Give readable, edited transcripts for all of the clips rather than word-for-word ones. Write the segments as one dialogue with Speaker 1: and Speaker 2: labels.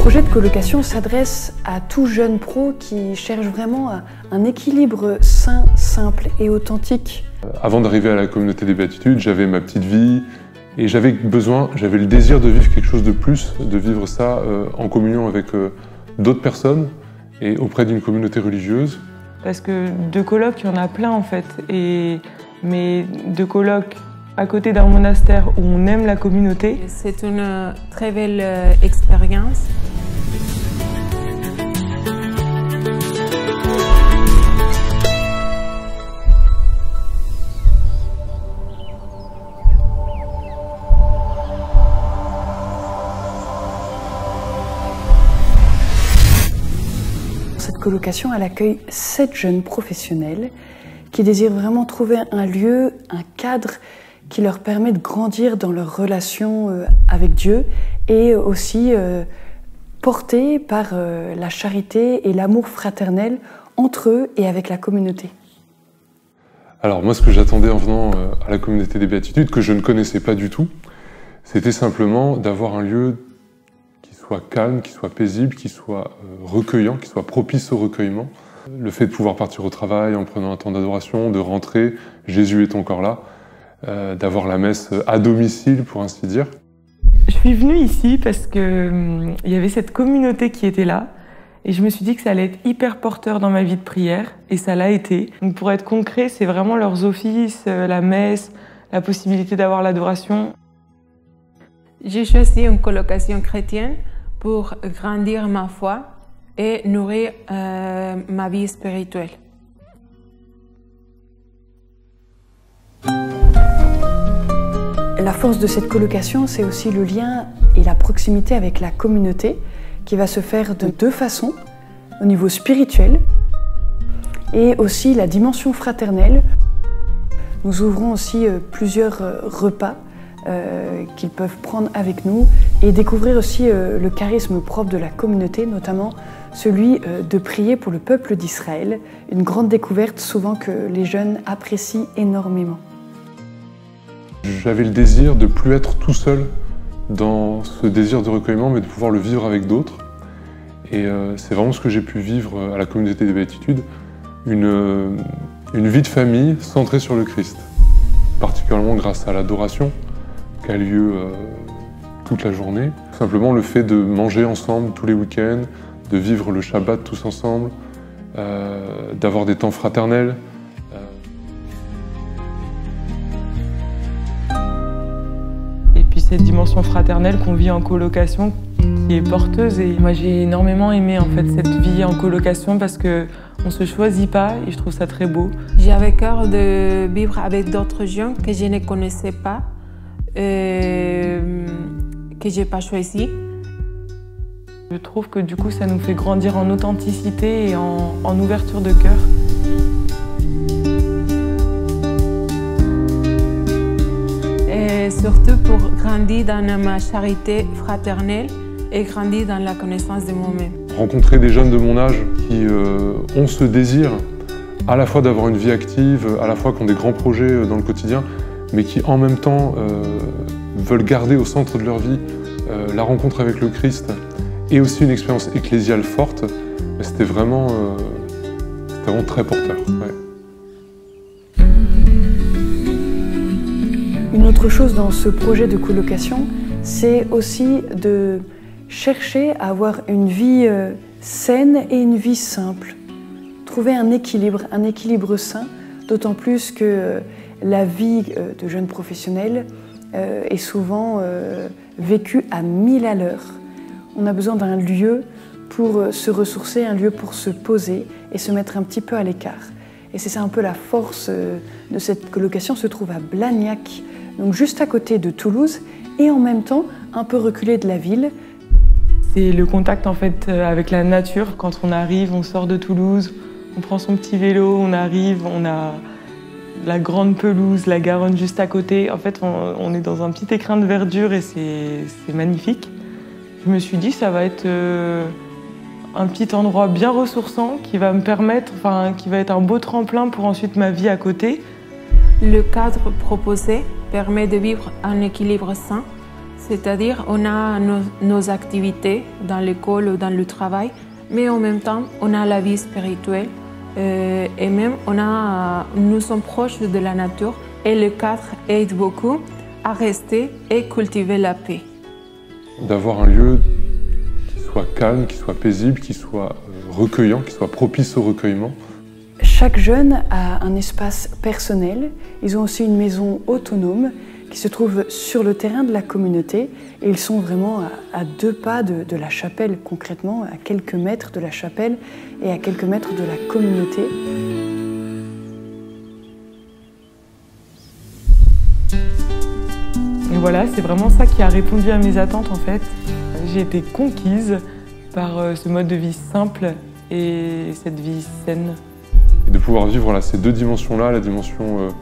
Speaker 1: projet de colocation s'adresse à tout jeune pro qui cherche vraiment un équilibre sain, simple et authentique.
Speaker 2: Avant d'arriver à la communauté des Béatitudes, j'avais ma petite vie et j'avais le désir de vivre quelque chose de plus, de vivre ça en communion avec d'autres personnes et auprès d'une communauté religieuse.
Speaker 3: Parce que de colocs, il y en a plein en fait, mais de colocs à côté d'un monastère où on aime la communauté.
Speaker 4: C'est une très belle expérience.
Speaker 1: Cette colocation, elle accueille 7 jeunes professionnels qui désirent vraiment trouver un lieu, un cadre qui leur permet de grandir dans leur relation avec Dieu et aussi portés par la charité et l'amour fraternel entre eux et avec la communauté.
Speaker 2: Alors moi, ce que j'attendais en venant à la communauté des Béatitudes, que je ne connaissais pas du tout, c'était simplement d'avoir un lieu qui soit calme, qui soit paisible, qui soit recueillant, qui soit propice au recueillement. Le fait de pouvoir partir au travail en prenant un temps d'adoration, de rentrer, Jésus est encore là, d'avoir la messe à domicile, pour ainsi dire.
Speaker 3: Je suis venue ici parce qu'il y avait cette communauté qui était là et je me suis dit que ça allait être hyper porteur dans ma vie de prière et ça l'a été. Donc pour être concret, c'est vraiment leurs offices, la messe, la possibilité d'avoir l'adoration.
Speaker 4: J'ai choisi une colocation chrétienne pour grandir ma foi et nourrir ma vie spirituelle.
Speaker 1: La force de cette colocation, c'est aussi le lien et la proximité avec la communauté qui va se faire de 2 façons, au niveau spirituel et aussi la dimension fraternelle. Nous ouvrons aussi plusieurs repas qu'ils peuvent prendre avec nous et découvrir aussi le charisme propre de la communauté, notamment celui de prier pour le peuple d'Israël, une grande découverte souvent que les jeunes apprécient énormément.
Speaker 2: J'avais le désir de ne plus être tout seul dans ce désir de recueillement, mais de pouvoir le vivre avec d'autres. Et c'est vraiment ce que j'ai pu vivre à la communauté des Béatitudes, une vie de famille centrée sur le Christ, particulièrement grâce à l'adoration qui a lieu toute la journée. Simplement le fait de manger ensemble tous les week-ends, de vivre le Shabbat tous ensemble, d'avoir des temps fraternels.
Speaker 3: Et puis cette dimension fraternelle qu'on vit en colocation qui est porteuse. Et moi j'ai énormément aimé en fait cette vie en colocation parce qu'on ne se choisit pas et je trouve ça très beau.
Speaker 4: J'avais cœur de vivre avec d'autres gens que je ne connaissais pas, que je n'ai pas choisi.
Speaker 3: Je trouve que du coup ça nous fait grandir en authenticité et en ouverture de cœur.
Speaker 4: Et surtout pour grandir dans ma charité fraternelle et grandir dans la connaissance de moi-même.
Speaker 2: Rencontrer des jeunes de mon âge qui ont ce désir à la fois d'avoir une vie active, à la fois qui ont des grands projets dans le quotidien, mais qui en même temps veulent garder au centre de leur vie la rencontre avec le Christ et aussi une expérience ecclésiale forte, c'était vraiment très porteur. Ouais.
Speaker 1: Une autre chose dans ce projet de colocation, c'est aussi de chercher à avoir une vie saine et une vie simple. Trouver un équilibre sain, d'autant plus que la vie de jeunes professionnels est souvent vécue à 1000 à l'heure. On a besoin d'un lieu pour se ressourcer, un lieu pour se poser et se mettre un petit peu à l'écart. Et c'est ça un peu la force de cette colocation, se trouve à Blagnac, donc juste à côté de Toulouse et en même temps un peu reculé de la ville.
Speaker 3: C'est le contact en fait avec la nature. Quand on arrive, on sort de Toulouse, on prend son petit vélo, on arrive, on a la grande pelouse, la Garonne juste à côté. En fait, on est dans un petit écrin de verdure et c'est magnifique. Je me suis dit ça va être un petit endroit bien ressourçant qui va me permettre, qui va être un beau tremplin pour ensuite ma vie à côté.
Speaker 4: Le cadre proposé permet de vivre un équilibre sain, C'est-à-dire on a nos activités dans l'école ou dans le travail, mais en même temps on a la vie spirituelle et même nous sommes proches de la nature et le cadre aide beaucoup à rester et cultiver la paix.
Speaker 2: D'avoir un lieu qui soit calme, qui soit paisible, qui soit recueillant, qui soit propice au recueillement.
Speaker 1: Chaque jeune a un espace personnel. Ils ont aussi une maison autonome qui se trouve sur le terrain de la communauté et ils sont vraiment à 2 pas de la chapelle, concrètement, à quelques mètres de la chapelle et à quelques mètres de la communauté.
Speaker 3: Et voilà, c'est vraiment ça qui a répondu à mes attentes en fait. J'ai été conquise par ce mode de vie simple et cette vie saine.
Speaker 2: Et de pouvoir vivre ces 2 dimensions-là, la dimension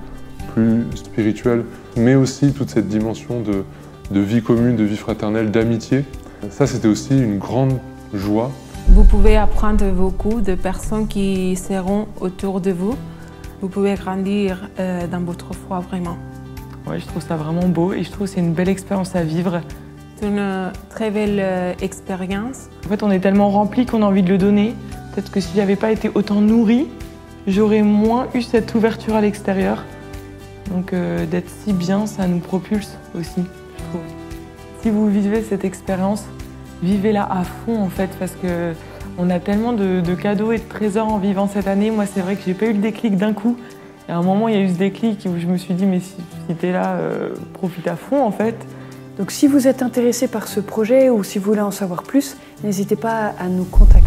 Speaker 2: plus spirituelle, mais aussi toute cette dimension de vie commune, de vie fraternelle, d'amitié. Ça, c'était aussi une grande joie.
Speaker 4: Vous pouvez apprendre beaucoup de personnes qui seront autour de vous. Vous pouvez grandir dans votre foi vraiment.
Speaker 3: Ouais, je trouve ça vraiment beau et je trouve que c'est une belle expérience à vivre.
Speaker 4: C'est une très belle expérience.
Speaker 3: En fait, on est tellement rempli qu'on a envie de le donner. Peut-être que si j'avais pas été autant nourrie, j'aurais moins eu cette ouverture à l'extérieur. Donc d'être si bien, ça nous propulse aussi, je trouve. Si vous vivez cette expérience, vivez-la à fond en fait, parce qu'on a tellement de cadeaux et de trésors en vivant cette année. Moi, c'est vrai que j'ai pas eu le déclic d'un coup. Et à un moment, il y a eu ce déclic où je me suis dit, mais si t'es là, profite à fond en fait.
Speaker 1: Donc si vous êtes intéressé par ce projet ou si vous voulez en savoir plus, n'hésitez pas à nous contacter.